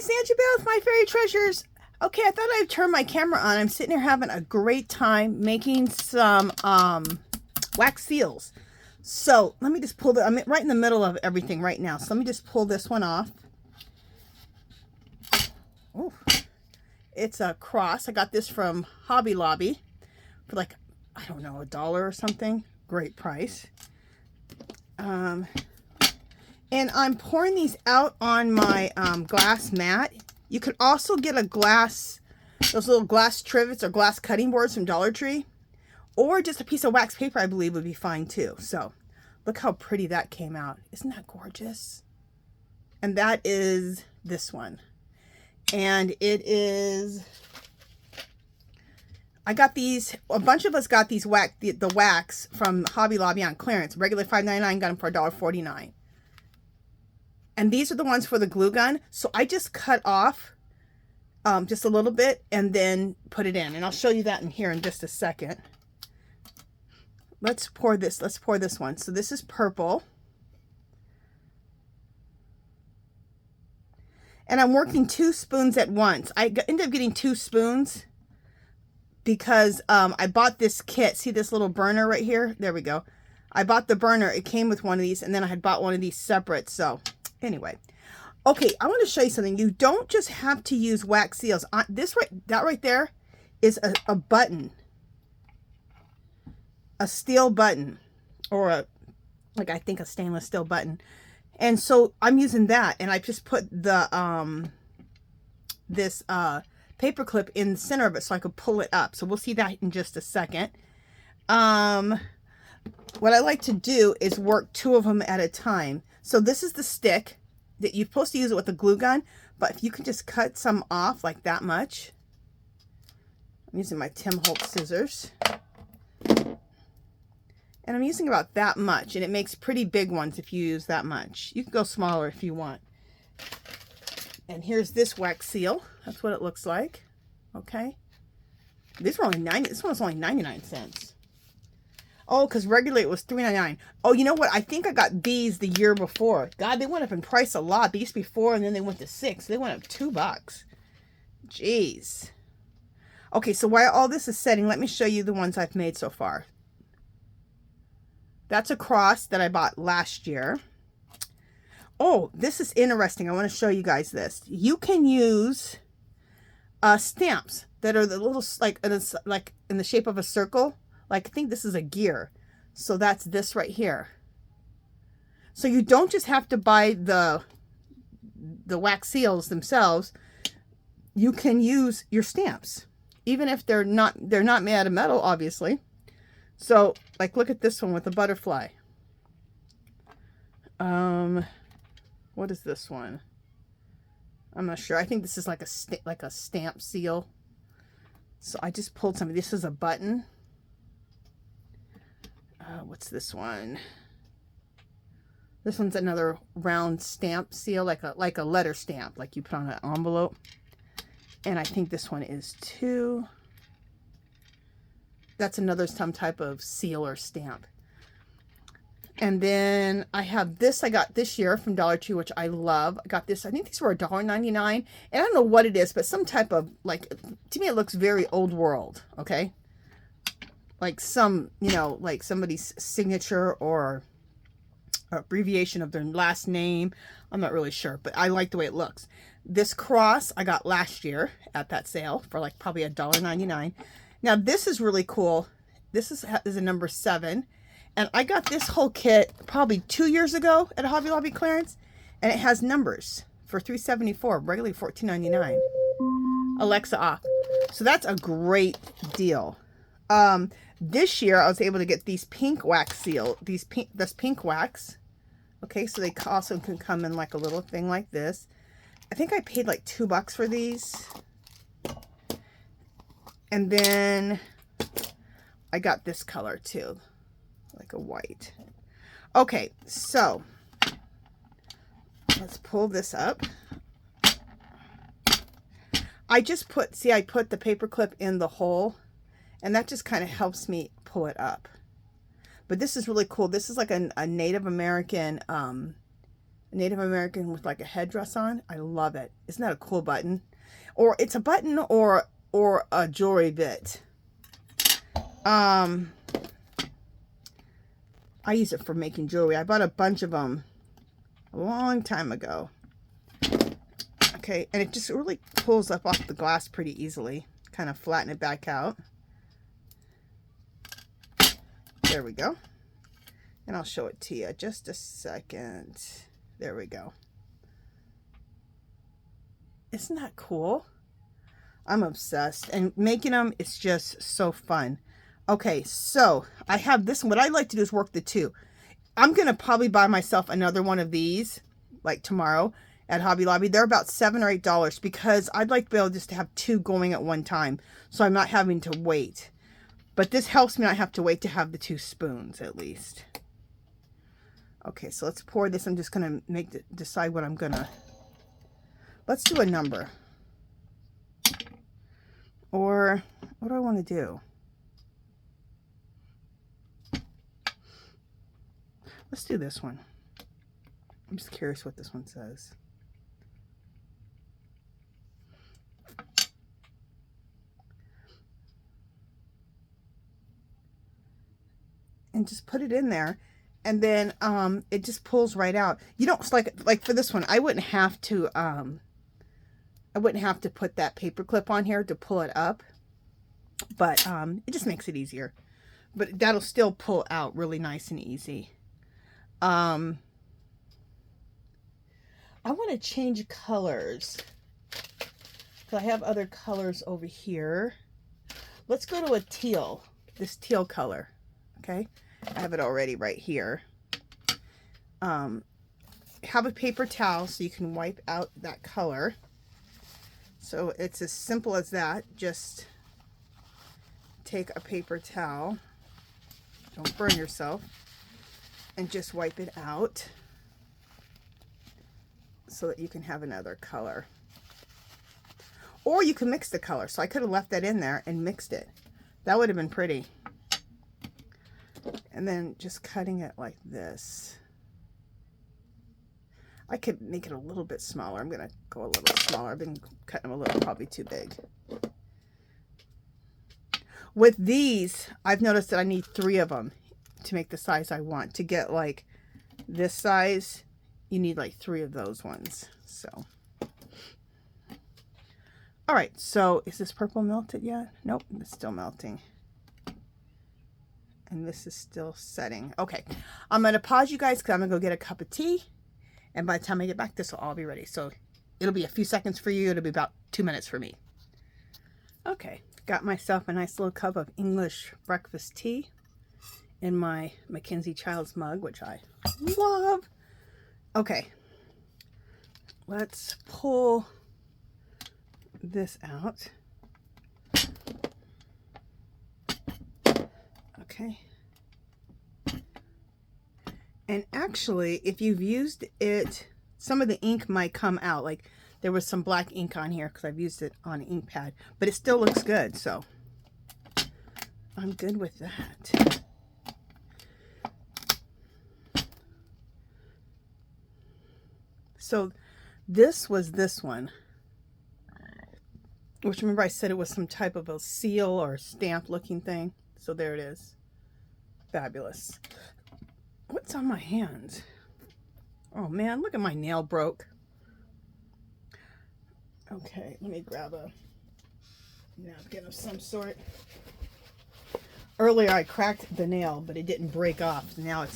Sanji Beth, my fairy treasures. Okay, I thought I'd turn my camera on. I'm sitting here having a great time making some wax seals. So let me just pull I'm right in the middle of everything right now. So let me just pull this one off. Oh, it's a cross. I got this from Hobby Lobby for like, I don't know, $1 or something. Great price. And I'm pouring these out on my glass mat. You could also get a glass, those little glass trivets or glass cutting boards from Dollar Tree. Or just a piece of wax paper, I believe, would be fine too. So look how pretty that came out. Isn't that gorgeous? And that is this one. And it is, I got these, a bunch of us got these wax, the wax from Hobby Lobby on clearance. Regular $5.99, got them for $1.49. And these are the ones for the glue gun. So I just cut off just a little bit and then put it in. And I'll show you that in here in just a second. Let's pour this. Let's pour this one. So this is purple. And I'm working 2 spoons at once. I ended up getting 2 spoons because I bought this kit. See this little burner right here? There we go. I bought the burner. It came with one of these, and then I had bought one of these separate. So anyway, okay, I want to show you something. You don't just have to use wax seals. That right there is a button, a steel button, or I think a stainless steel button. And so I'm using that, and I just put the this paper clip in the center of it so I could pull it up. So we'll see that in just a second. What I like to do is work 2 of them at a time. So this is the stick that you're supposed to use it with a glue gun, but if you can just cut some off like that much. I'm using my Tim Holtz scissors. And I'm using about that much, and it makes pretty big ones if you use that much. You can go smaller if you want. And here's this wax seal. That's what it looks like. Okay. These were only this one was only 99 cents. Oh, because regularly it was $3.99. Oh, you know what? I think I got these the year before. God, they went up in price a lot. They used to be $4, and then they went to $6. They went up $2. Jeez. Okay, so while all this is setting, let me show you the ones I've made so far. That's a cross that I bought last year. Oh, this is interesting. I want to show you guys this. You can use stamps that are the little, like in the shape of a circle. Like, I think this is a gear. So that's this right here. So you don't just have to buy the wax seals themselves. You can use your stamps, even if they're not made out of metal, obviously. So, like, look at this one with the butterfly. What is this one? I'm not sure. I think this is like a stamp seal. So I just pulled some. This is a button. What's this one? This one's another round stamp seal, like a letter stamp, like you put on an envelope. And I think this one is too. That's another some type of seal or stamp. And then I have this I got this year from Dollar Tree, which I love. I got this, I think these were $1.99. And I don't know what it is, but some type of, like, to me it looks very old world, okay? Like some, you know, like somebody's signature or abbreviation of their last name. I'm not really sure, but I like the way it looks. This cross I got last year at that sale for like probably $1.99. Now this is really cool. This is a number 7. And I got this whole kit probably 2 years ago at Hobby Lobby clearance. And it has numbers for $3.74, regularly $14.99. Alexa off. So that's a great deal. This year I was able to get these pink wax seal, this pink wax. Okay, so they also can come in like a little thing like this. I think I paid like $2 for these. And then I got this color too, like a white. Okay, so let's pull this up. I just put, see, I put the paper clip in the hole, and that just kind of helps me pull it up. But this is really cool. This is like a Native American a Native American with like a headdress on. I love it. Isn't that a cool button? Or it's a button or a jewelry bit. I use it for making jewelry. I bought a bunch of them a long time ago. Okay, and it just really pulls up off the glass pretty easily. Kind of flatten it back out. There we go. And I'll show it to you just a second. There we go. Isn't that cool? I'm obsessed. And making them, it's just so fun. Okay, so I have this one. What I like to do is work the two. I'm going to probably buy myself another one of these, like tomorrow at Hobby Lobby. They're about $7 or $8 because I'd like to be able just to have two going at one time. So I'm not having to wait. But this helps me not have to wait to have the two spoons at least. Okay, so let's pour this. I'm just going to decide what I'm going to... Let's do a number. Or what do I want to do? Let's do this one. I'm just curious what this one says. And just put it in there, and then it just pulls right out. You don't like for this one, I wouldn't have to put that paper clip on here to pull it up, but it just makes it easier. But that'll still pull out really nice and easy. I want to change colors. So I have other colors over here. Let's go to a teal, this teal color. Okay, I have it already right here. Have a paper towel so you can wipe out that color. So it's as simple as that. Just take a paper towel, don't burn yourself, and just wipe it out so that you can have another color. Or you can mix the color. So I could have left that in there and mixed it. That would have been pretty. And then just cutting it like this. I could make it a little bit smaller. I'm going to go a little smaller. I've been cutting them a little, probably too big. With these, I've noticed that I need 3 of them to make the size I want. To get like this size, you need like 3 of those ones. So, all right. So is this purple melted yet? Nope, it's still melting. And this is still setting. Okay, I'm going to pause you guys because I'm going to go get a cup of tea. And by the time I get back, this will all be ready. So it'll be a few seconds for you. It'll be about 2 minutes for me. Okay, got myself a nice little cup of English breakfast tea in my Mackenzie Childs mug, which I love. Okay, let's pull this out. Okay. And actually, if you've used it, some of the ink might come out. Like there was some black ink on here because I've used it on an ink pad, but it still looks good. So I'm good with that. So this was this one, which remember I said it was some type of a seal or stamp looking thing. So there it is. Fabulous. What's on my hands? Oh man, look at my nail broke. Okay, let me grab a napkin of some sort. Earlier I cracked the nail, but it didn't break off. Now it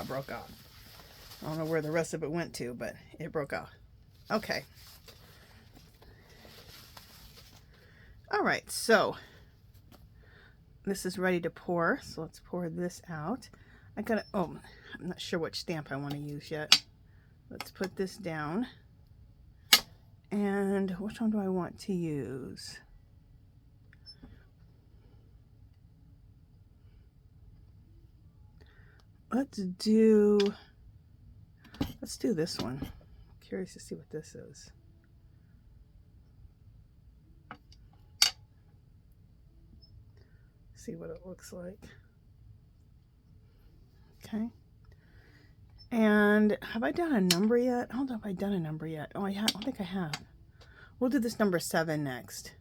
broke off. I don't know where the rest of it went to, but it broke off. Okay. All right, so this is ready to pour. So let's pour this out. I'm not sure which stamp I want to use yet. Let's put this down. And which one do I want to use? Let's do this one. I'm curious to see what this is. See what it looks like. Okay. And have I done a number yet? I don't know if I've done a number yet. Oh, I don't think I have. We'll do this number 7 next.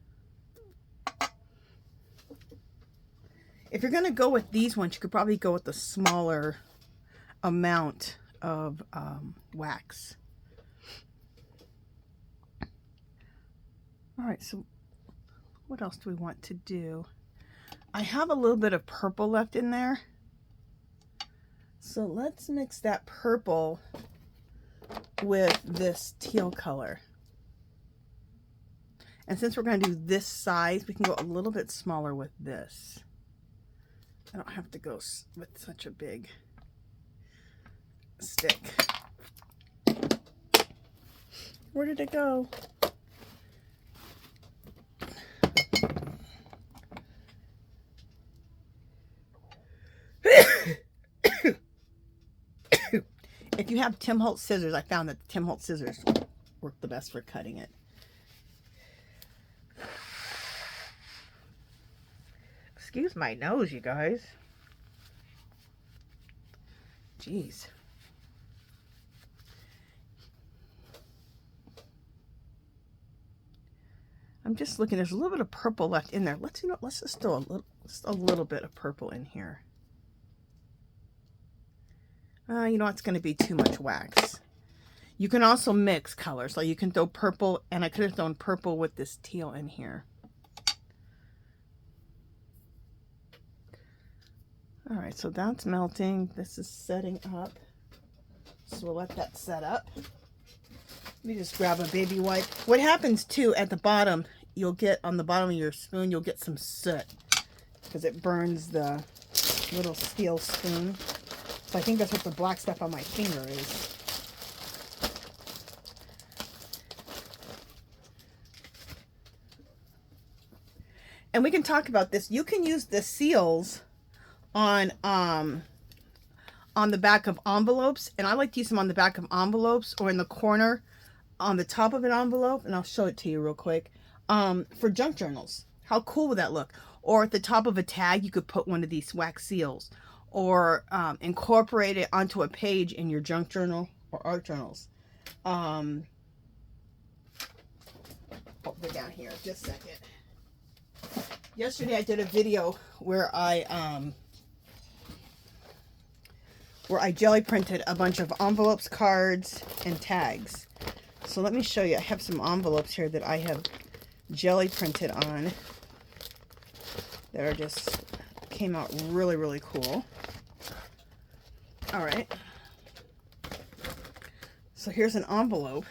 If you're going to go with these ones, you could probably go with the smaller amount of wax. All right, so what else do we want to do? I have a little bit of purple left in there. So let's mix that purple with this teal color. And since we're going to do this size, we can go a little bit smaller with this. I don't have to go with such a big stick. Where did it go? If you have Tim Holtz scissors, I found that the Tim Holtz scissors work the best for cutting it. Excuse my nose, you guys. Jeez. I'm just looking. There's a little bit of purple left in there. Let's just throw a little bit of purple in here. You know, it's going to be too much wax. You can also mix colors. So you can throw purple, and I could have thrown purple with this teal in here. All right, so that's melting. This is setting up. So we'll let that set up. Let me just grab a baby wipe. What happens too at the bottom, you'll get on the bottom of your spoon, you'll get some soot because it burns the little steel spoon. So I think that's what the black stuff on my finger is. And we can talk about this. You can use the seals on the back of envelopes, and I like to use them on the back of envelopes or in the corner on the top of an envelope, and I'll show it to you real quick. For junk journals, how cool would that look? Or at the top of a tag, you could put one of these wax seals, or incorporate it onto a page in your junk journal or art journals. Oh, they're down here. Just a second. Yesterday I did a video where I jelly printed a bunch of envelopes, cards, and tags. So let me show you. I have some envelopes here that I have jelly printed on that are just came out really, really cool. All right. So here's an envelope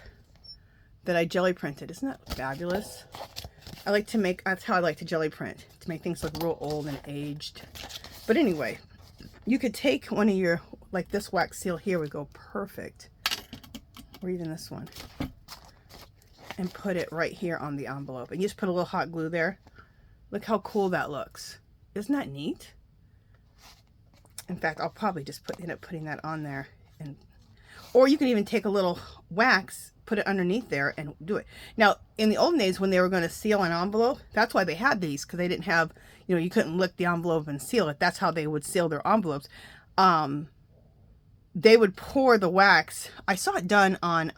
that I jelly printed. Isn't that fabulous? I like to make, that's how I like to jelly print, to make things look real old and aged. But anyway, you could take one of your, like this wax seal here would go perfect, or even this one, and put it right here on the envelope. And you just put a little hot glue there. Look how cool that looks. Isn't that neat? In fact, I'll probably just end up putting that on there. Or you can even take a little wax, put it underneath there and do it. Now, in the olden days when they were going to seal an envelope, that's why they had these, because they didn't have, you know, you couldn't lick the envelope and seal it. That's how they would seal their envelopes. They would pour the wax. I saw it done on,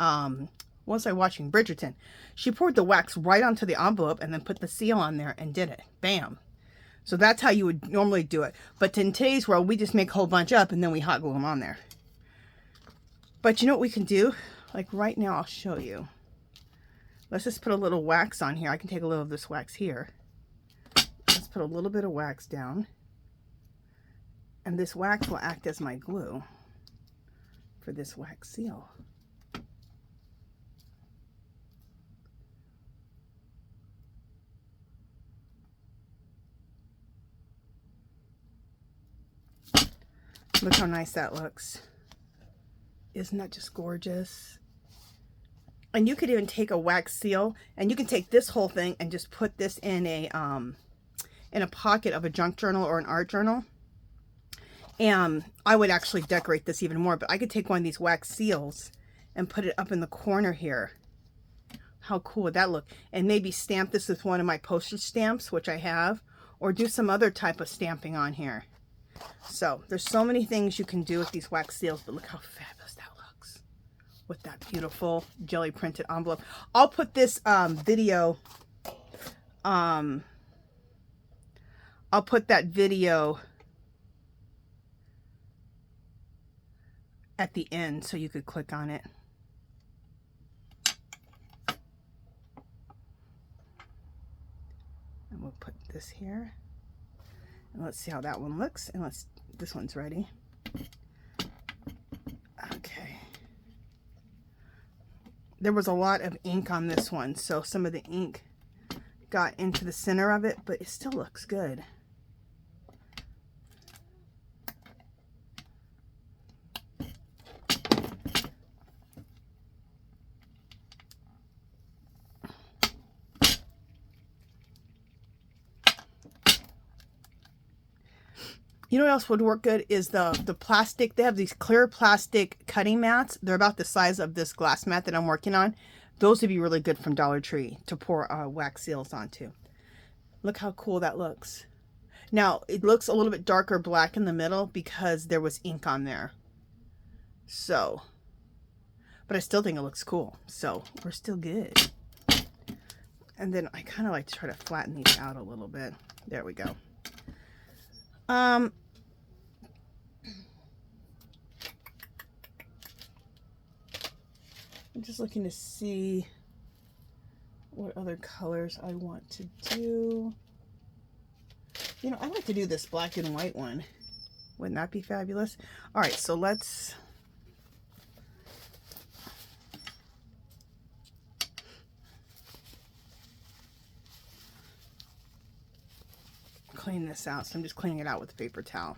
what was I watching? Bridgerton. She poured the wax right onto the envelope and then put the seal on there and did it. Bam. So that's how you would normally do it. But in today's world, we just make a whole bunch up and then we hot glue them on there. But you know what we can do? Like right now, I'll show you. Let's just put a little wax on here. I can take a little of this wax here. Let's put a little bit of wax down. And this wax will act as my glue for this wax seal. Look how nice that looks. Isn't that just gorgeous? And you could even take a wax seal, and you can take this whole thing and just put this in a pocket of a junk journal or an art journal. And I would actually decorate this even more, but I could take one of these wax seals and put it up in the corner here. How cool would that look? And maybe stamp this with one of my postage stamps, which I have, or do some other type of stamping on here. So there's so many things you can do with these wax seals, but look how fabulous that looks with that beautiful jelly printed envelope. I'll put this video, I'll put that video at the end so you could click on it. And we'll put this here. And let's see how that one looks. And this one's ready. Okay. There was a lot of ink on this one, so some of the ink got into the center of it, but it still looks good. You know what else would work good is the plastic. They have these clear plastic cutting mats. They're about the size of this glass mat that I'm working on. Those would be really good from Dollar Tree to pour wax seals onto. Look how cool that looks. Now, it looks a little bit darker black in the middle because there was ink on there. So, but I still think it looks cool. So, we're still good. And then I kind of like to try to flatten these out a little bit. There we go. I'm just looking to see what other colors I want to do. You know, I like to do this black and white one. Wouldn't that be fabulous? All right, so let's clean this out. So I'm just cleaning it out with a paper towel.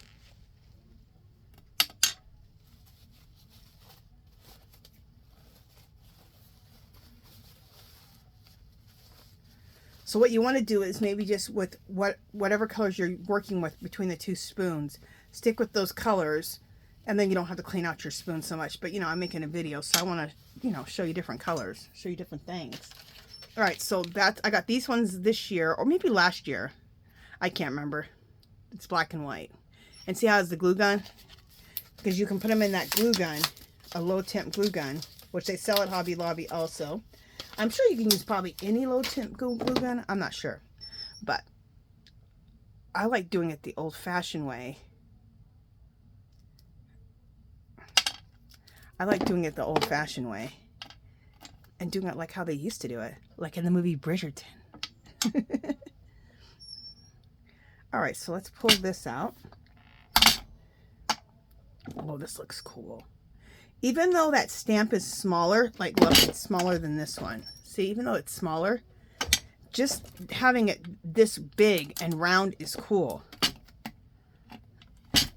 So what you want to do is maybe just with whatever colors you're working with between the two spoons, stick with those colors, and then you don't have to clean out your spoon so much. But you know, I'm making a video, so I want to, you know, show you different colors, show you different things. All right, so I got these ones this year, or maybe last year. I can't remember. It's black and white. And see how it's the glue gun? Because you can put them in that glue gun, a low temp glue gun, which they sell at Hobby Lobby also. I'm sure you can use probably any low temp glue gun. I'm not sure. But I like doing it the old fashioned way. I like doing it the old fashioned way. And doing it like how they used to do it. Like in the movie Bridgerton. All right, so let's pull this out. Oh, this looks cool. Even though that stamp is smaller, like look, it's smaller than this one. See, even though it's smaller, just having it this big and round is cool.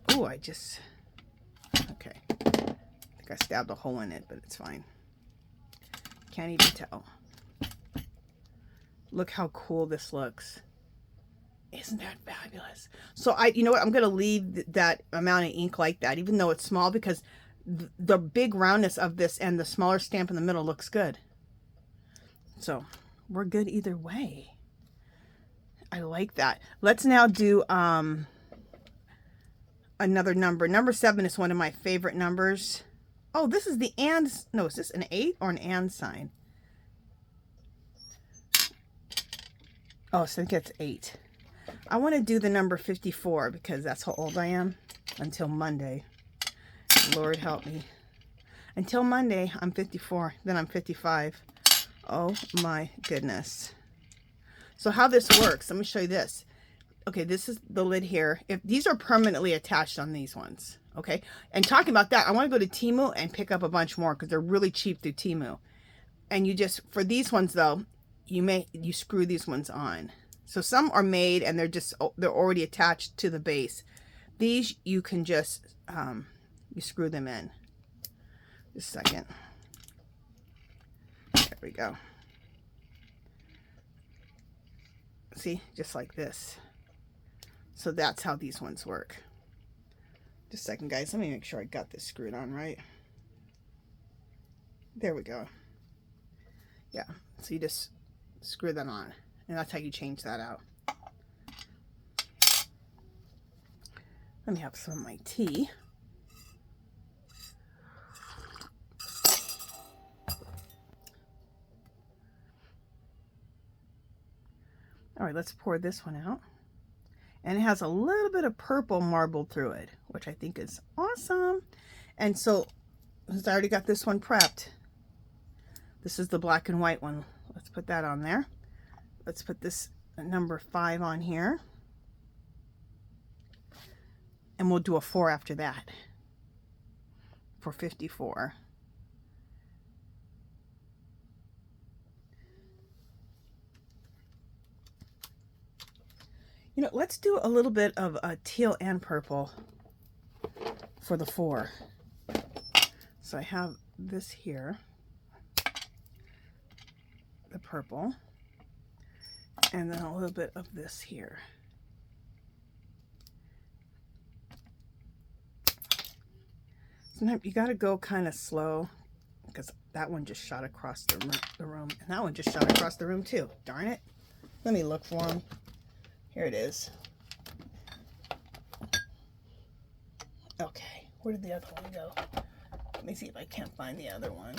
Oh, okay. I think I stabbed a hole in it, but it's fine. Can't even tell. Look how cool this looks. Isn't that fabulous? So you know what? I'm going to leave that amount of ink like that, even though it's small, because the big roundness of this and the smaller stamp in the middle looks good. So we're good either way. I like that. Let's now do another number. Number 7 is one of my favorite numbers. Oh, this is the and. No, is this an 8 or an and sign? Oh, so I think it's 8. I want to do the number 54 because that's how old I am until Monday. Lord help me. Until Monday, I'm 54. Then I'm 55. Oh my goodness. So how this works, let me show you this. Okay, this is the lid here. If these are permanently attached on these ones. Okay, and talking about that, I want to go to Temu and pick up a bunch more because they're really cheap through Temu. And you just, for these ones though, you screw these ones on. So some are made and they're already attached to the base. These you can just you screw them in. Just a second. There we go. See, just like this. So that's how these ones work. Just a second, guys. Let me make sure I got this screwed on right. There we go. Yeah. So you just screw that on. And that's how you change that out. Let me have some of my tea. All right, let's pour this one out. And it has a little bit of purple marbled through it, which I think is awesome. And so, since I already got this one prepped, this is the black and white one. Let's put that on there. Let's put this number 5 on here. And we'll do a 4 after that for 54. You know, let's do a little bit of teal and purple for the 4. So I have this here, the purple, and then a little bit of this here. Sometimes you got to go kind of slow because that one just shot across the room, and that one just shot across the room too. Darn it. Let me look for them. Here it is. Okay, where did the other one go? Let me see if I can't find the other one.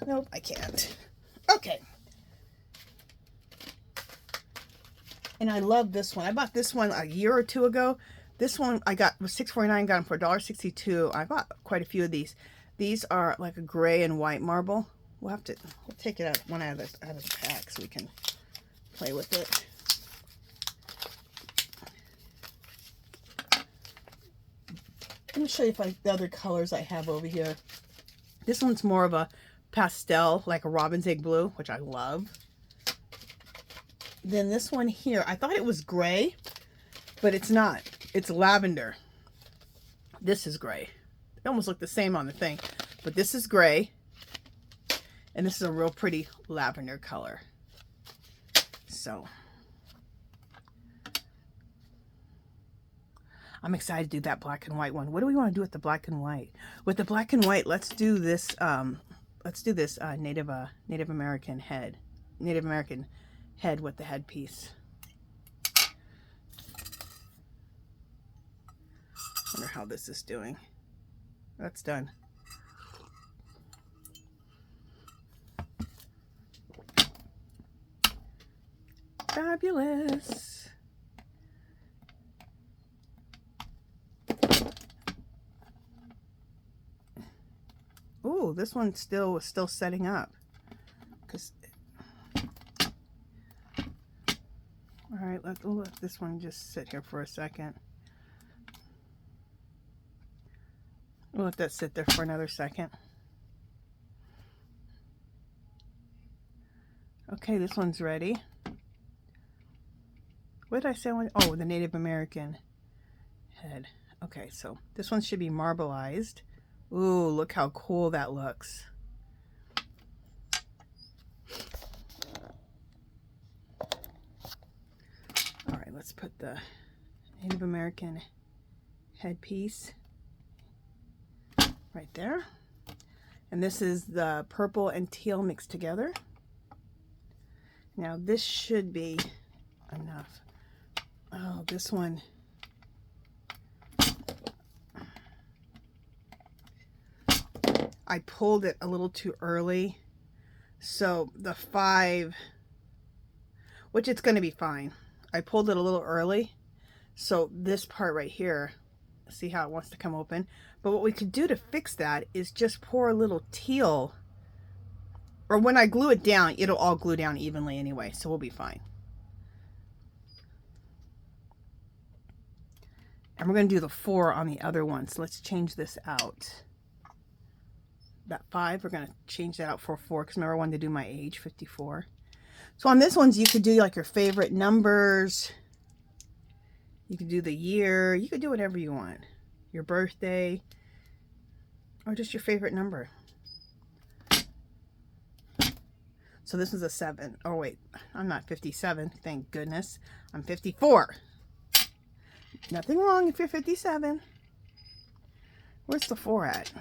Nope, I can't. Okay. And I love this one. I bought this one a year or 2 ago. This one I got was $6.49, got them for $1.62. I bought quite a few of these. These are like a gray and white marble. We'll take it out out of the pack so we can play with it. Let me show you the other colors I have over here. This one's more of a pastel, like a robin's egg blue, which I love. Then this one here, I thought it was gray, but it's not. It's lavender. This is gray. They almost look the same on the thing, but this is gray. And this is a real pretty lavender color. So I'm excited to do that black and white one. What do we want to do with the black and white? With the black and white, let's do this. Native American head with the headpiece. Wonder how this is doing. That's done. Fabulous. Ooh, this one still setting up. All right, we'll let this one just sit here for a second. We'll let that sit there for another second. Okay, this one's ready. What did I say? Oh, the Native American head. Okay, so this one should be marbleized. Ooh, look how cool that looks. All right, let's put the Native American headpiece right there. And this is the purple and teal mixed together. Now this should be enough. Oh, this one. I pulled it a little too early. So the 5, which it's going to be fine. I pulled it a little early. So this part right here, see how it wants to come open. But what we could do to fix that is just pour a little teal. Or when I glue it down, it'll all glue down evenly anyway. So we'll be fine. And we're going to do the 4 on the other one. So let's change this out. That 5, we're going to change that out for 4. Because remember I wanted to do my age, 54. So on this ones, you could do like your favorite numbers. You could do the year. You could do whatever you want. Your birthday. Or just your favorite number. So this is a 7. Oh wait, I'm not 57. Thank goodness. I'm 54. Nothing wrong if you're 57. Where's the 4 at?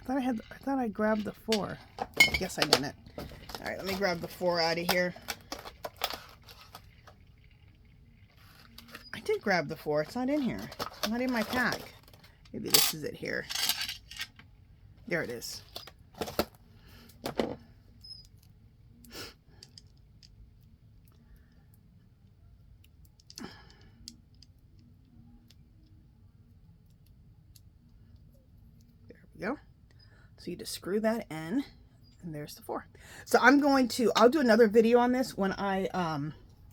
I thought I grabbed the 4. I guess I didn't. All right, let me grab the 4 out of here. I did grab the 4. It's not in here. It's not in my pack. Maybe this is it here. There it is. There we go. So you just screw that in, and there's the 4. So I'll do another video on this when I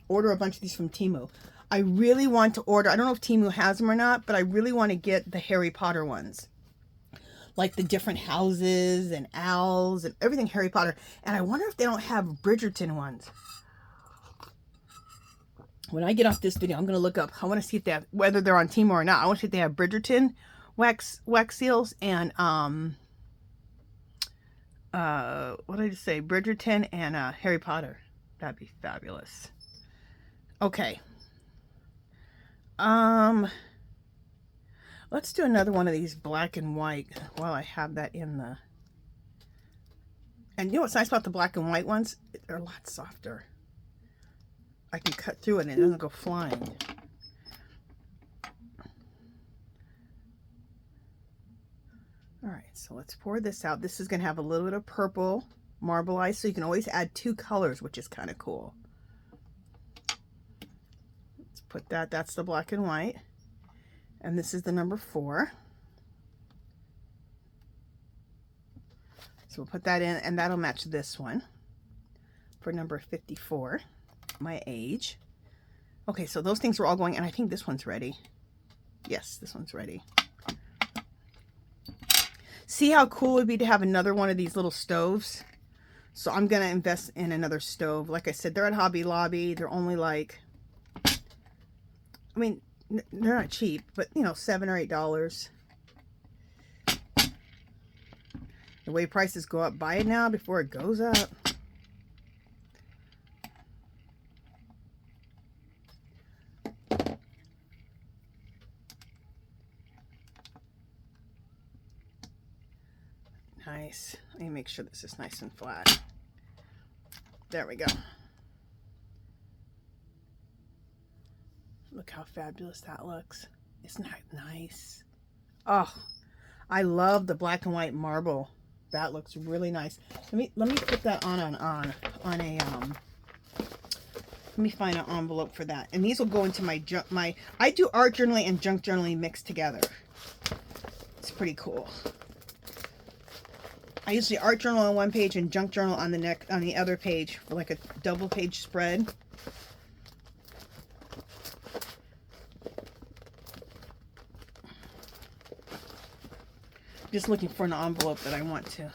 order a bunch of these from Temu. I really want to order, I don't know if Temu has them or not, but I really want to get the Harry Potter ones. Like the different houses and owls and everything Harry Potter. And I wonder if they don't have Bridgerton ones. When I get off this video, I'm going to look up. I want to see if they have, whether they're on Temu or not. I want to see if they have Bridgerton wax seals and, what did I just say? Bridgerton and Harry Potter. That'd be fabulous. Okay. Let's do another one of these black and white while I have that in the... And you know what's nice about the black and white ones? They're a lot softer. I can cut through it and it doesn't go flying. Alright, so let's pour this out. This is going to have a little bit of purple marbleized, so you can always add 2 colors, which is kind of cool. Let's put that. That's the black and white. And this is the number 4. So we'll put that in, and that'll match this one for number 54, my age. Okay, so those things are all going, and I think this one's ready. Yes, this one's ready. See how cool it would be to have another one of these little stoves? So I'm going to invest in another stove. Like I said, they're at Hobby Lobby. They're only like, I mean, they're not cheap, but you know, $7 or $8. The way prices go up, buy it now before it goes up. Nice. Let me make sure this is nice and flat. There we go. Look how fabulous that looks. Isn't that nice? Oh, I love the black and white marble. That looks really nice. Let me put that on a let me find an envelope for that. And these will go into my I do art journaling and junk journaling mixed together. It's pretty cool. I usually art journal on one page and junk journal on the other page for like a double page spread. Just looking for an envelope that I want to,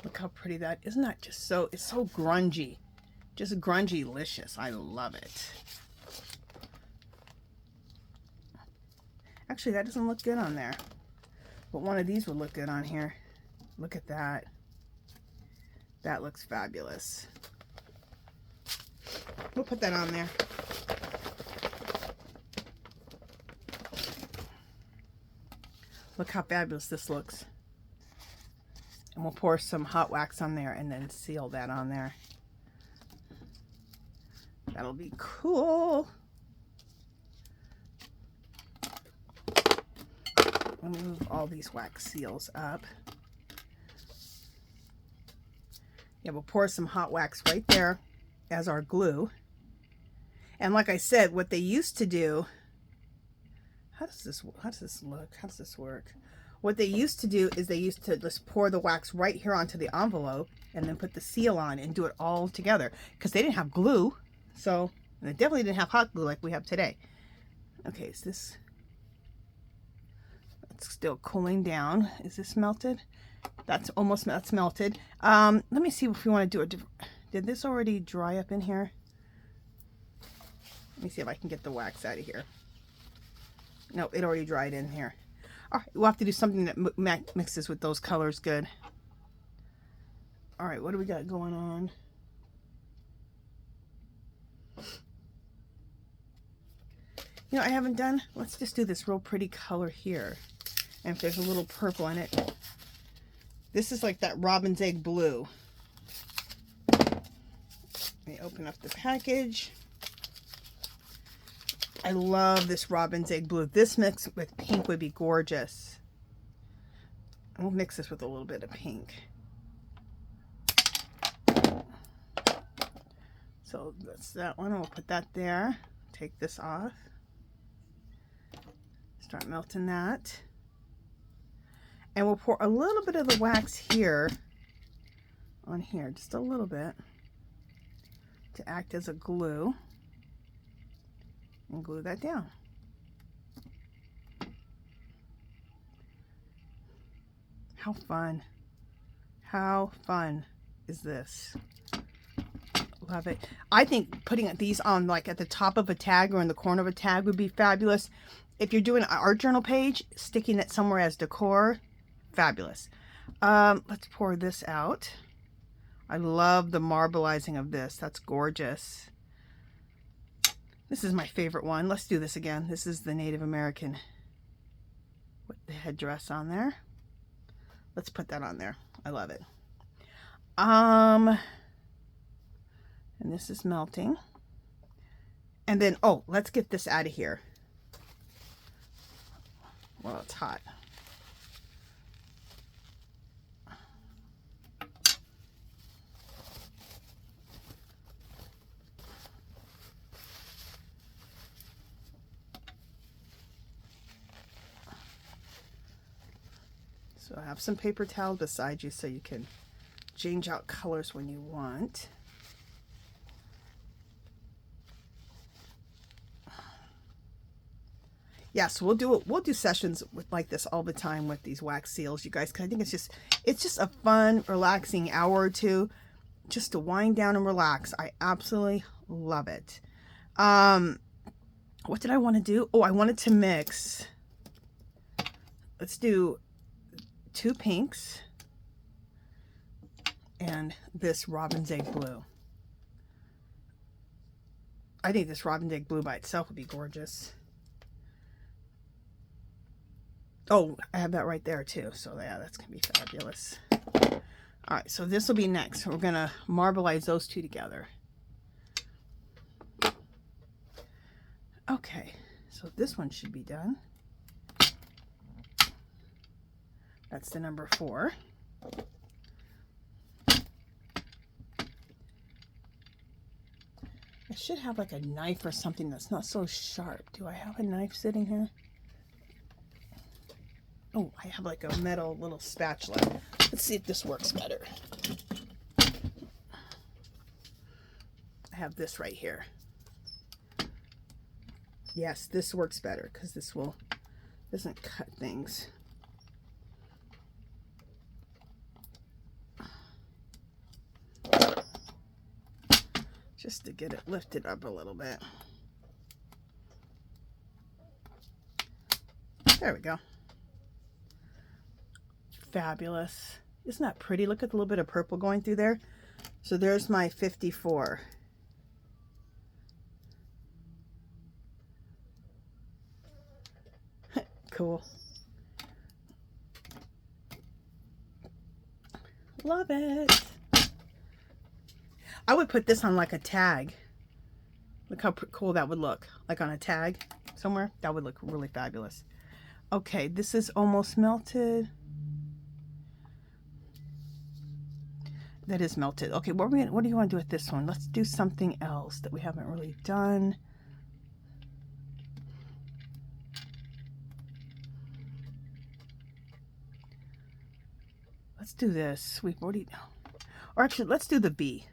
look how pretty that, isn't that just so, it's so grungy. Just grungy-licious. I love it. Actually, that doesn't look good on there. But one of these would look good on here. Look at that. That looks fabulous. We'll put that on there. Look how fabulous this looks. And we'll pour some hot wax on there and then seal that on there. That'll be cool. Let me move all these wax seals up. Yeah, we'll pour some hot wax right there as our glue. And like I said, what they used to do, how does this look? How does this work? What they used to do is they used to just pour the wax right here onto the envelope and then put the seal on and do it all together because they didn't have glue. So, and they definitely didn't have hot glue like we have today. Okay, is this, it's still cooling down. Is this melted? That's melted. Let me see if we want to do a different, did this already dry up in here? Let me see if I can get the wax out of here. No, it already dried in here. All right, we'll have to do something that mixes with those colors good. All right, what do we got going on? You know, I haven't done, let's just do this real pretty color here. And if there's a little purple in it, This is like that robin's egg blue. Let me open up the package. I love this robin's egg blue. This mixed with pink would be gorgeous. We'll mix this with a little bit of pink. So that's that one. We'll put that there. Take this off. Start melting that. And we'll pour a little bit of the wax here on here, just a little bit, to act as a glue. And glue that down. How fun. How fun is this? Love it. I think putting these on like at the top of a tag or in the corner of a tag would be fabulous. If you're doing an art journal page, sticking it somewhere as decor, fabulous. Let's pour this out. I love the marbleizing of this. That's gorgeous. This is my favorite one. Let's do this again. This is the Native American with the headdress on there. Let's put that on there. I love it. And this is melting. And then, oh, let's get this out of here. Well, it's hot. So I have some paper towel beside you so you can change out colors when you want. Yeah, so we'll do sessions with like this all the time with these wax seals, you guys, because I think it's just a fun, relaxing hour or two just to wind down and relax. I absolutely love it. What did I want to do? Oh, I wanted to mix. Let's do 2 pinks and this robin's egg blue. I think this robin's egg blue by itself would be gorgeous. Oh, I have that right there too. So yeah, that's gonna be fabulous. All right, so this will be next. We're gonna marbleize those two together. Okay, so this one should be done. That's the number 4. I should have like a knife or something that's not so sharp. Do I have a knife sitting here? Oh, I have like a metal little spatula. Let's see if this works better. I have this right here. Yes, this works better because this doesn't cut things. Just to get it lifted up a little bit. There we go. Fabulous. Isn't that pretty? Look at the little bit of purple going through there. So there's my 54. Cool. Love it. I would put this on like a tag. Look how cool that would look. Like on a tag somewhere. That would look really fabulous. Okay, this is almost melted. That is melted. Okay, what do you want to do with this one? Let's do something else that we haven't really done. Let's do this. We've already, or actually, let's do the bee.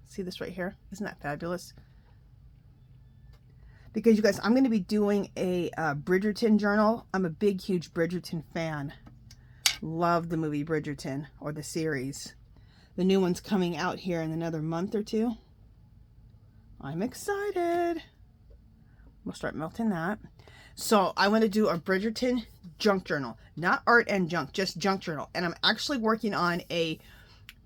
See this right here? Isn't that fabulous? Because you guys, I'm going to be doing a Bridgerton journal. I'm a big, huge Bridgerton fan. Love the movie Bridgerton, or the series. The new one's coming out here in another month or 2. I'm excited. We'll start melting that. So I want to do a Bridgerton junk journal. Not art and junk, just junk journal. And I'm actually working on a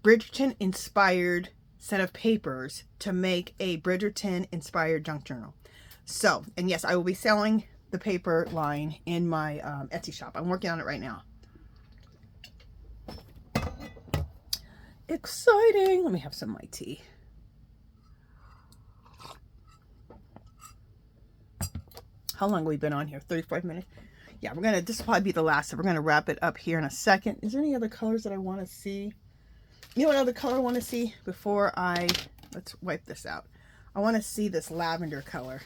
Bridgerton inspired set of papers to make a Bridgerton inspired junk journal. So, and yes, I will be selling the paper line in my Etsy shop. I'm working on it right now. Exciting. Let me have some of my tea. How long have we been on here? 35 minutes? Yeah, this will probably be the last, so we're gonna wrap it up here in a second. Is there any other colors that I want to see? You know what other color I want to see before let's wipe this out. I want to see this lavender color.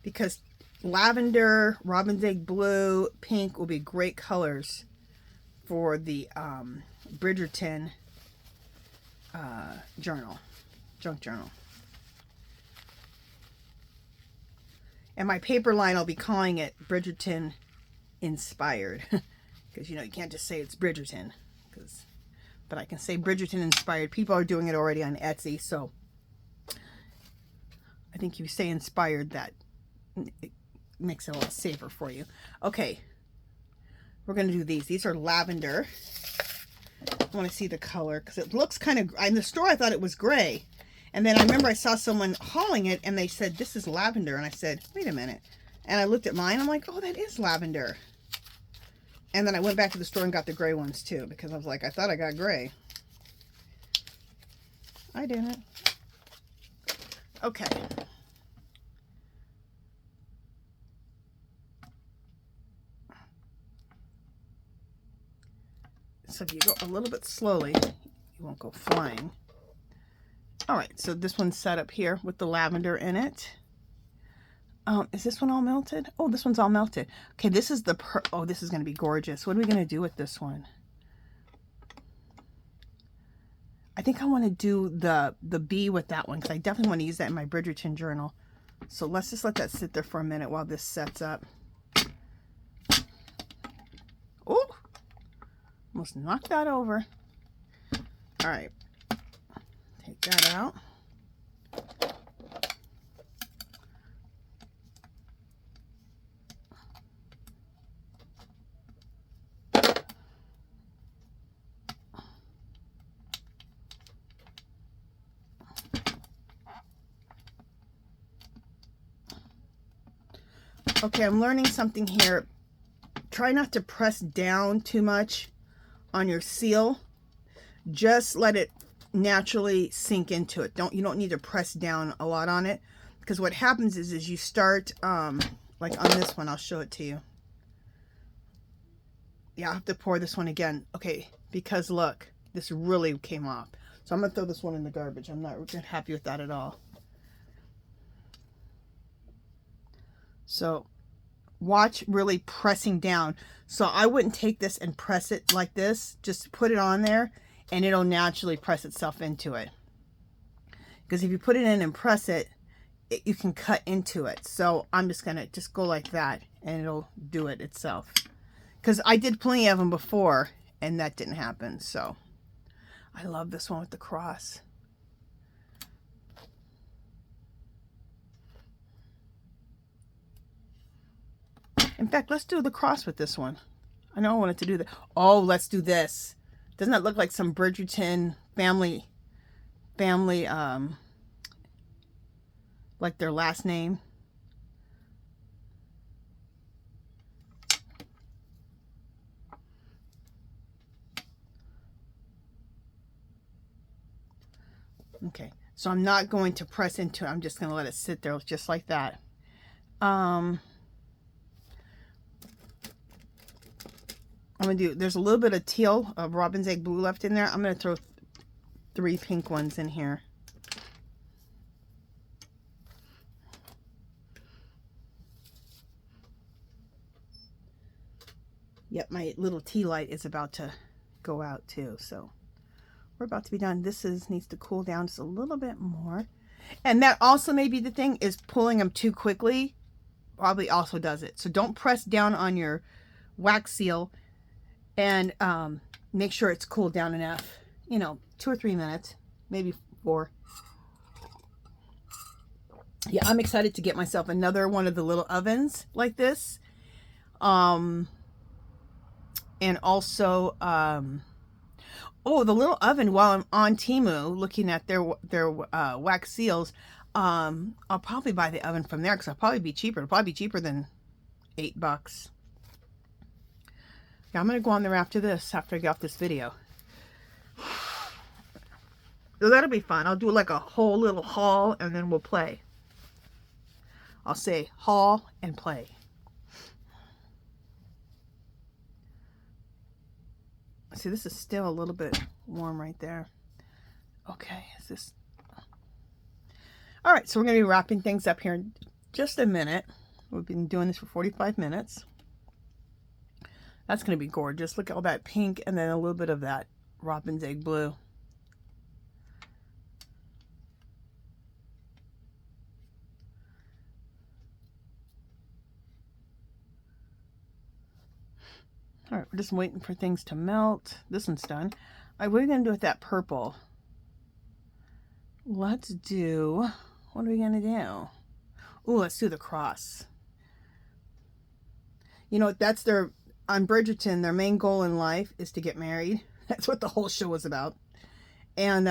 Because lavender, robin's egg blue, pink will be great colors for the Bridgerton journal, junk journal. And my paper line, I'll be calling it Bridgerton Inspired. Because, you know, you can't just say it's Bridgerton. But I can say Bridgerton Inspired. People are doing it already on Etsy. So I think you say inspired, that it makes it a lot safer for you. Okay. We're going to do these. These are lavender. I want to see the color because it looks kind of... In the store, I thought it was gray. And then I remember I saw someone hauling it and they said, this is lavender. And I said, wait a minute. And I looked at mine. I'm like, oh, that is lavender. And then I went back to the store and got the gray ones too, because I was like, I thought I got gray. I didn't. Okay. So if you go a little bit slowly, you won't go flying. All right, so this one's set up here with the lavender in it. Is this one all melted? Oh, this one's all melted. Okay, this is the oh, this is going to be gorgeous. What are we going to do with this one? I think I want to do the bee with that one because I definitely want to use that in my Bridgerton journal. So let's just let that sit there for a minute while this sets up. Oh, almost knocked that over. All right. Take that out. Okay, I'm learning something here. Try not to press down too much on your seal. Just let it naturally sink into it. You don't need to press down a lot on it, because what happens is you start like on this one. I'll show it to you. Yeah, I'll have to pour this one again. Okay, because look, this really came off. So I'm gonna throw this one in the garbage. I'm not happy with that at all. So watch really pressing down. So I wouldn't take this and press it like this. Just put it on there and it'll naturally press itself into it. Because if you put it in and press it, you can cut into it. So I'm just going to just go like that and it'll do it itself. Because I did plenty of them before and that didn't happen. So I love this one with the cross. In fact, let's do the cross with this one. I know I wanted to do that. Oh, let's do this. Doesn't that look like some Bridgerton family, like their last name? Okay, so I'm not going to press into it. I'm just going to let it sit there just like that. I'm going to do, there's a little bit of teal of robin's egg blue left in there. I'm going to throw 3 pink ones in here. Yep, my little tea light is about to go out too. So we're about to be done. This needs to cool down just a little bit more. And that also may be the thing, is pulling them too quickly probably also does it. So don't press down on your wax seal. And make sure it's cooled down enough, you know, 2 or 3 minutes, maybe 4. Yeah, I'm excited to get myself another one of the little ovens like this. And also, oh, the little oven, while I'm on Temu looking at their wax seals, I'll probably buy the oven from there because it'll probably be cheaper. It'll probably be cheaper than $8. Yeah, I'm going to go on there after this, after I get off this video. So that'll be fun. I'll do like a whole little haul and then we'll play. I'll say haul and play. See, this is still a little bit warm right there. Okay, is this... All right, so we're going to be wrapping things up here in just a minute. We've been doing this for 45 minutes. That's going to be gorgeous. Look at all that pink and then a little bit of that robin's egg blue. All right, we're just waiting for things to melt. This one's done. All right, what are we going to do with that purple? Let's do... What are we going to do? Ooh, let's do the cross. You know, that's their... On Bridgerton, their main goal in life is to get married. That's what the whole show was about. And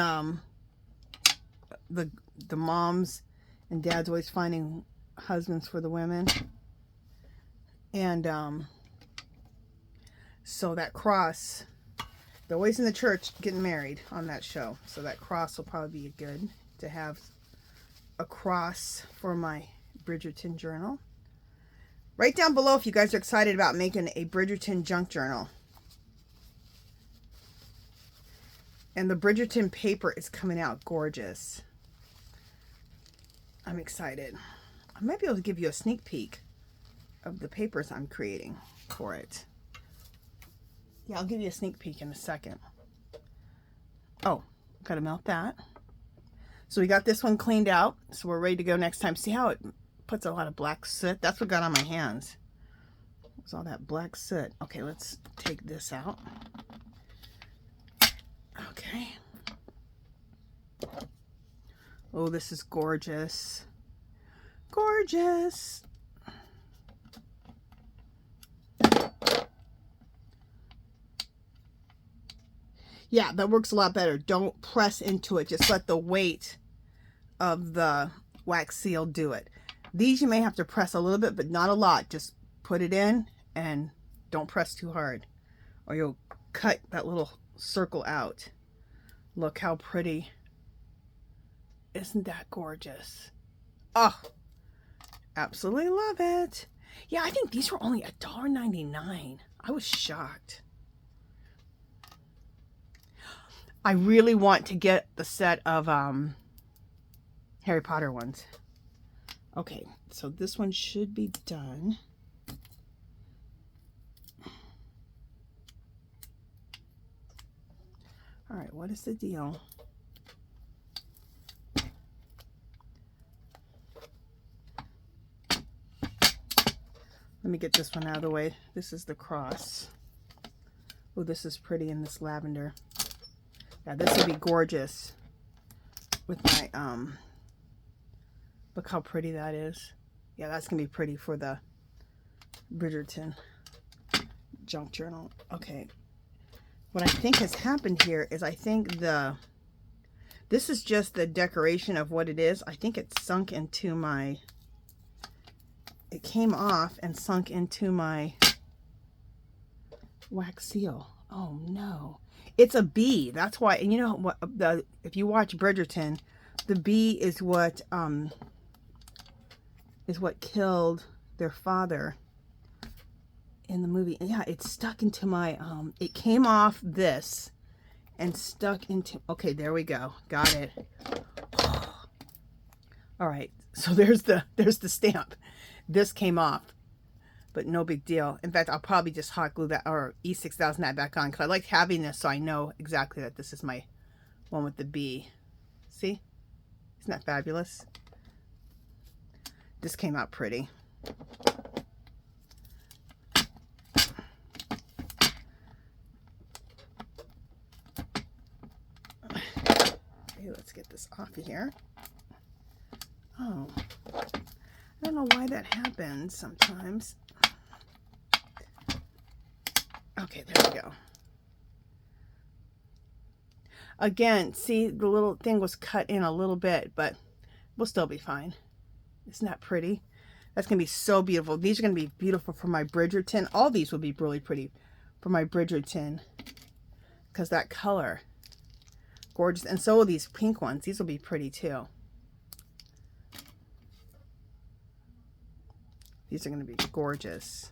the moms and dads always finding husbands for the women. And so that cross, they're always in the church getting married on that show. So that cross will probably be good to have a cross for my Bridgerton journal. Write down below if you guys are excited about making a Bridgerton junk journal. And the Bridgerton paper is coming out gorgeous. I'm excited. I might be able to give you a sneak peek of the papers I'm creating for it. Yeah, I'll give you a sneak peek in a second. Oh, gotta melt that. So we got this one cleaned out. So we're ready to go next time. See how it puts a lot of black soot? That's what got on my hands. It's all that black soot. Okay, let's take this out. Okay. Oh, this is gorgeous. Gorgeous. Yeah, that works a lot better. Don't press into it. Just let the weight of the wax seal do it. These you may have to press a little bit, but not a lot. Just put it in and don't press too hard, or you'll cut that little circle out. Look how pretty. Isn't that gorgeous? Oh, absolutely love it. Yeah, I think these were only $1.99. I was shocked. I really want to get the set of Harry Potter ones. Okay, so this one should be done. All right, what is the deal? Let me get this one out of the way. This is the cross. Oh, this is pretty in this lavender. Yeah, this would be gorgeous with my, look how pretty that is. Yeah, that's going to be pretty for the Bridgerton junk journal. Okay. What I think has happened here is I think this is just the decoration of what it is. I think it sunk into my, it came off and sunk into my wax seal. Oh no. It's a bee. That's why, and you know what, if you watch Bridgerton, the bee is what killed their father in the movie. And yeah, it stuck into my it came off this and stuck into, okay, there we go. Got it. All right. So there's the stamp. This came off, but no big deal. In fact, I'll probably just hot glue that or E6000 that back on, because I like having this so I know exactly that this is my one with the bee. See? Isn't that fabulous? This came out pretty. Okay, let's get this off of here. Oh, I don't know why that happens sometimes. Okay, there we go. Again, see, the little thing was cut in a little bit, but we'll still be fine. Isn't that pretty? That's going to be so beautiful. These are going to be beautiful for my Bridgerton. All these will be really pretty for my Bridgerton, because that color, gorgeous. And so will these pink ones. These will be pretty too. These are going to be gorgeous.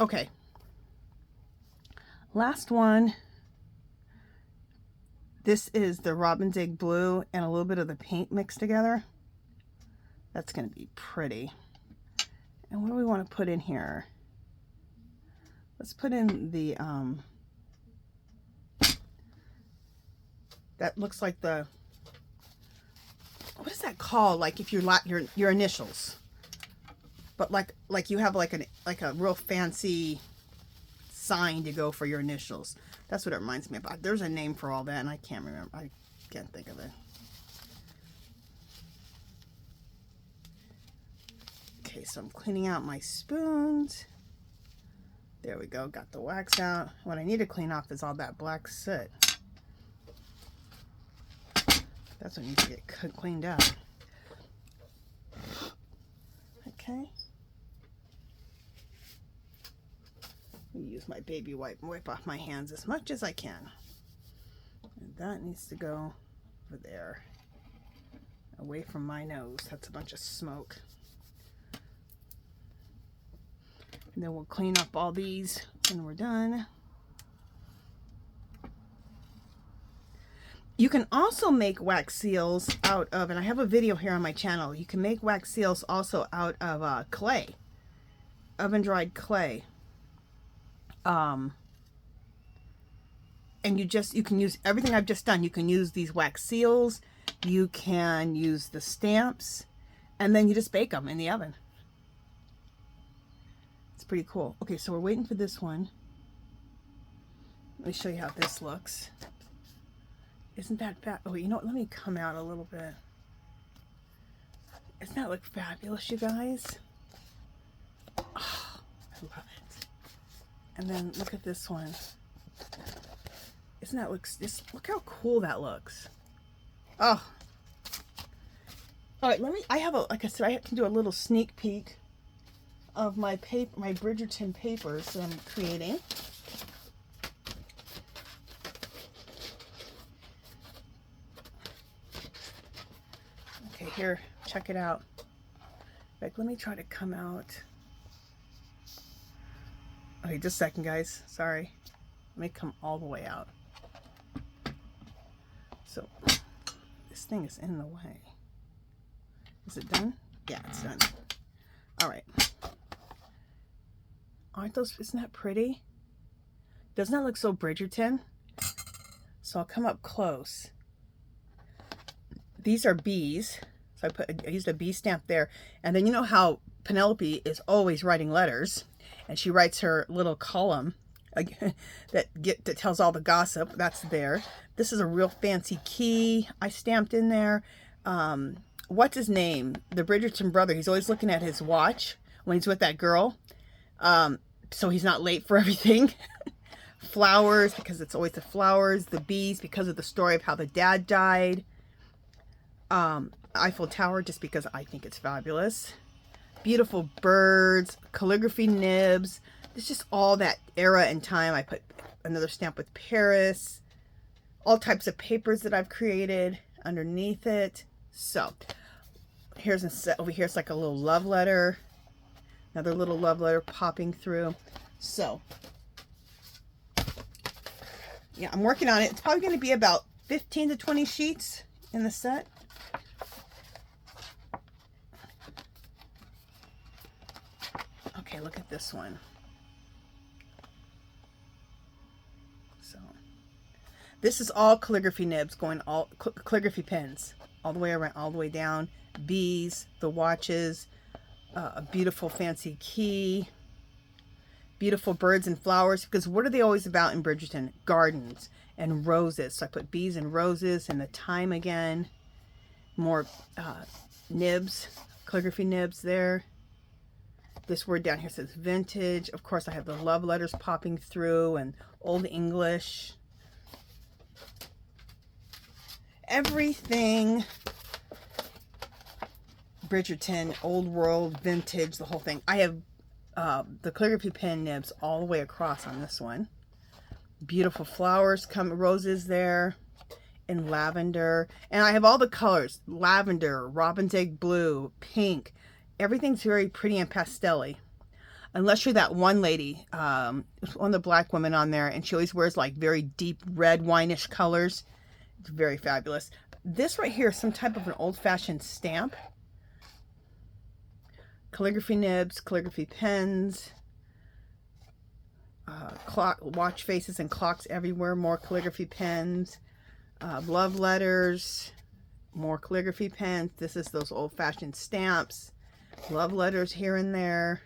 Okay. Last one. This is the Robin's Egg Blue and a little bit of the paint mixed together. That's going to be pretty. And what do we want to put in here? Let's put in the, that looks like the, what is that called? Like if you're your initials, but like you have like a real fancy sign to go for your initials. That's what it reminds me of. There's a name for all that, and I can't remember. I can't think of it. Okay, so I'm cleaning out my spoons. There we go. Got the wax out. What I need to clean off is all that black soot. That's what needs to get cleaned up. Okay. Use my baby wipe and wipe off my hands as much as I can. And that needs to go over there, away from my nose. That's a bunch of smoke. And then we'll clean up all these when we're done. You can also make wax seals out of, and I have a video here on my channel, you can make wax seals also out of clay, oven-dried clay. And you can use everything I've just done. You can use these wax seals, you can use the stamps, and then you just bake them in the oven. It's pretty cool. Okay, so we're waiting for this one. Let me show you how this looks. Isn't that bad? Oh, you know what? Let me come out a little bit. Doesn't that look fabulous, you guys? Oh, I love it. And then look at this one. Isn't that look how cool that looks. Oh. All right, I have like I said, I can do a little sneak peek of my Bridgerton papers that I'm creating. Okay, here, check it out. Like, let me try to come out. Okay, just a second, guys. Sorry. Let me come all the way out. So, this thing is in the way. Is it done? Yeah, it's done. All right. Isn't that pretty? Doesn't that look so Bridgerton? So I'll come up close. These are bees. So I used a bee stamp there. And then you know how Penelope is always writing letters, and she writes her little column that tells all the gossip. That's there. This is a real fancy key I stamped in there. What's his name? The Bridgerton brother. He's always looking at his watch when he's with that girl. So he's not late for everything. Flowers, because it's always the flowers. The bees, because of the story of how the dad died. Eiffel Tower, just because I think it's fabulous. Beautiful birds, calligraphy nibs. It's just all that era and time. I put another stamp with Paris. All types of papers that I've created underneath it. So here's a set over here. It's like a little love letter. Another little love letter popping through. So yeah, I'm working on it. It's probably going to be about 15 to 20 sheets in the set. Okay, look at this one. So this is all calligraphy nibs, going all calligraphy pens all the way around, all the way down. Bees, the watches, a beautiful fancy key, beautiful birds and flowers, because what are they always about in Bridgerton? Gardens and roses. So I put bees and roses and the time again. More nibs, calligraphy nibs there. This word down here says vintage. Of course, I have the love letters popping through and Old English. Everything Bridgerton, old world, vintage, the whole thing. I have the calligraphy pen nibs all the way across on this one. Beautiful flowers, roses there, and lavender. And I have all the colors, lavender, robin's egg blue, pink. Everything's very pretty and pastel-y. Unless you're that one lady, one of the black women on there, and she always wears like very deep red wineish colors. It's very fabulous. This right here is some type of an old-fashioned stamp. Calligraphy nibs, calligraphy pens, watch faces and clocks everywhere, more calligraphy pens, love letters, more calligraphy pens. This is those old-fashioned stamps, love letters here and there,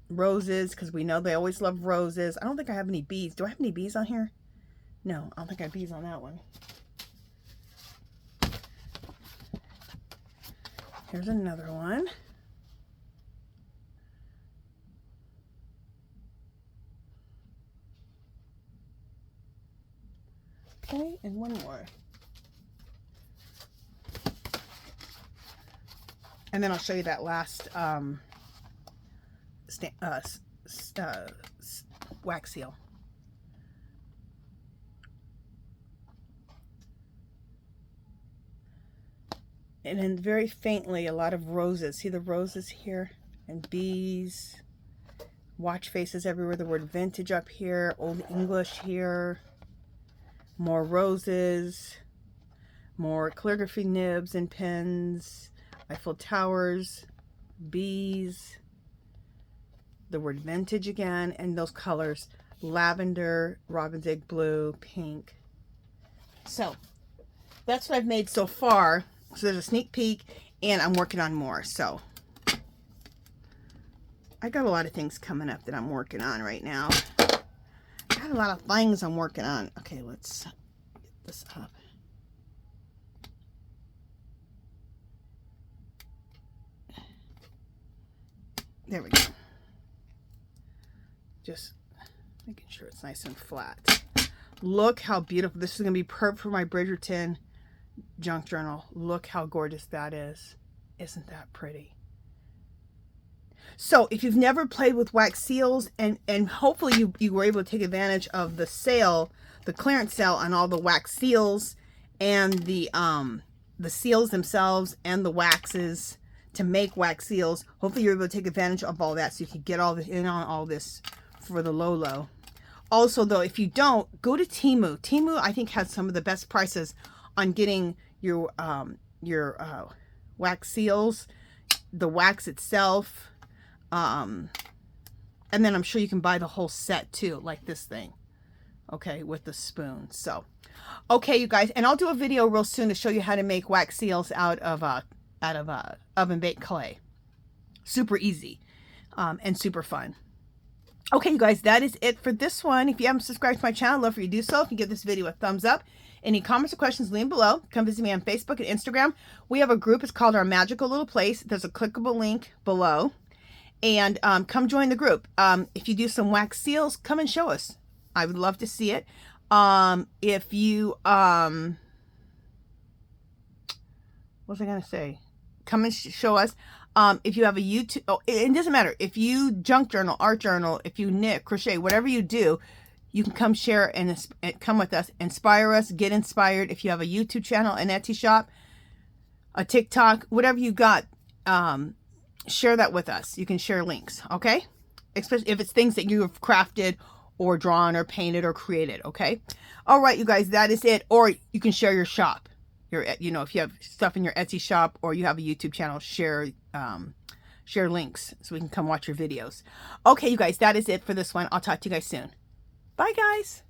roses, because we know they always love roses. I don't think I have any bees. Do I have any bees on here? No, I don't think I have bees on that one. Here's another one. Okay, and one more. And then I'll show you that last wax seal. And then very faintly, a lot of roses. See the roses here? And bees. Watch faces everywhere. The word vintage up here. Old English here. More roses, more calligraphy nibs and pens, Eiffel Towers, bees, the word vintage again, and those colors, lavender, robin's egg blue, pink. So that's what I've made so far. So there's a sneak peek, and I'm working on more. So I got a lot of things coming up that I'm working on right now. A lot of things I'm working on. Okay, let's get this up. There we go. Just making sure it's nice and flat. Look how beautiful. This is going to be perfect for my Bridgerton junk journal. Look how gorgeous that is. Isn't that pretty? So if you've never played with wax seals, and hopefully you were able to take advantage of the sale, the clearance sale on all the wax seals and the seals themselves and the waxes to make wax seals. Hopefully you're able to take advantage of all that so you can get all this in on all this for the low. Also though, if you don't, go to Temu. Temu I think has some of the best prices on getting your wax seals, the wax itself. And then I'm sure you can buy the whole set too, like this thing, okay, with the spoon. So, okay, you guys, and I'll do a video real soon to show you how to make wax seals out of oven baked clay. Super easy, and super fun. Okay, you guys, that is it for this one. If you haven't subscribed to my channel, I'd love for you to do so. If you give this video a thumbs up. Any comments or questions, leave them below. Come visit me on Facebook and Instagram. We have a group. It's called Our Magical Little Place. There's a clickable link below. And come join the group. If you do some wax seals, come and show us. I would love to see it. If you, what was I going to say? Come and show us. If you have a YouTube, oh, it doesn't matter. If you junk journal, art journal, if you knit, crochet, whatever you do, you can come share and come with us, inspire us, get inspired. If you have a YouTube channel, an Etsy shop, a TikTok, whatever you got, share that with us. You can share links, okay? Especially if it's things that you have crafted or drawn or painted or created, okay? All right, you guys, that is it. Or you can share your shop. If you have stuff in your Etsy shop or you have a YouTube channel, share links so we can come watch your videos. Okay, you guys, that is it for this one. I'll talk to you guys soon. Bye, guys.